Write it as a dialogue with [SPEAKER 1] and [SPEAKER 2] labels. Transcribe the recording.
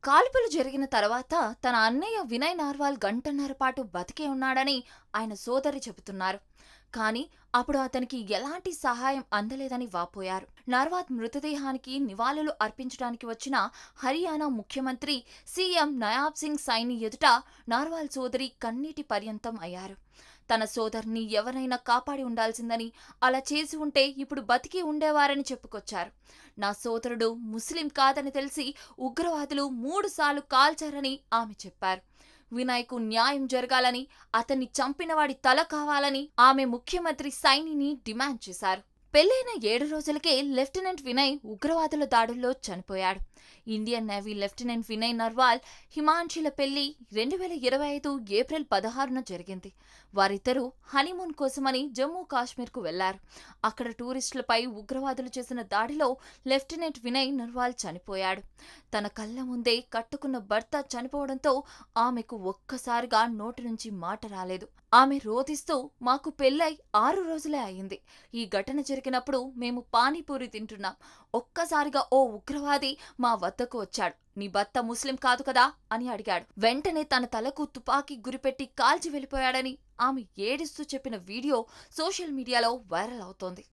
[SPEAKER 1] కాల్పులు జరిగిన తర్వాత తన అన్నయ్య వినయ్ నార్వాల్ గంటన్నర పాటు బతికే ఉన్నాడని ఆయన సోదరి చెబుతున్నారు. కానీ అప్పుడు అతనికి ఎలాంటి సహాయం అందలేదని వాపోయారు. నార్వాల్ మృతదేహానికి నివాళులు అర్పించడానికి వచ్చిన హర్యానా ముఖ్యమంత్రి సీఎం నయాబ్ సింగ్ సైని ఎదుట నార్వాల్ సోదరి కన్నీటి పర్యంతం అయ్యారు. తన సోదరిని ఎవరైనా కాపాడి ఉండాల్సిందని, అలా చేసి ఉంటే ఇప్పుడు బతికి ఉండేవారని చెప్పుకొచ్చారు. నా సోదరుడు ముస్లిం కాదని తెలిసి ఉగ్రవాదులు 3 సార్లు కాల్చారని ఆమె చెప్పారు. వినయ్కు న్యాయం జరగాలని, అతన్ని చంపినవాడి తల కావాలని ఆమె ముఖ్యమంత్రి సైనిని డిమాండ్ చేశారు. పెళ్లైన 7 రోజులకే లెఫ్టినెంట్ వినయ్ ఉగ్రవాదుల దాడుల్లో చనిపోయాడు. Indian Navy lieutenant Vinay Narwal, హిమాన్షిల పెళ్లి 2025 ఏప్రిల్ 16న జరిగింది. వారిద్దరూ హనీమూన్ కోసమని జమ్మూ కాశ్మీర్కు వెళ్లారు. అక్కడ టూరిస్టులపై ఉగ్రవాదులు చేసిన దాడిలో లెఫ్టినెంట్ వినయ్ నర్వాల్ చనిపోయాడు. తన కళ్ల ముందే కట్టుకున్న భర్త చనిపోవడంతో ఆమెకు ఒక్కసారిగా నోటి నుంచి మాట రాలేదు. ఆమె రోదిస్తూ, మాకు పెళ్ళై 6 రోజులే అయింది. ఈ ఘటన జరిగినప్పుడు మేము పానీపూరి తింటున్నాం. ఒక్కసారిగా ఓ ఉగ్రవాది మా వద్దకు వచ్చాడు. నీ భర్త ముస్లిం కాదు కదా అని అడిగాడు. వెంటనే తన తలకు తుపాకీ గురిపెట్టి కాల్చి వెళ్ళిపోయాడని ఆమె ఏడుస్తూ చెప్పిన వీడియో సోషల్ మీడియాలో వైరల్ అవుతోంది.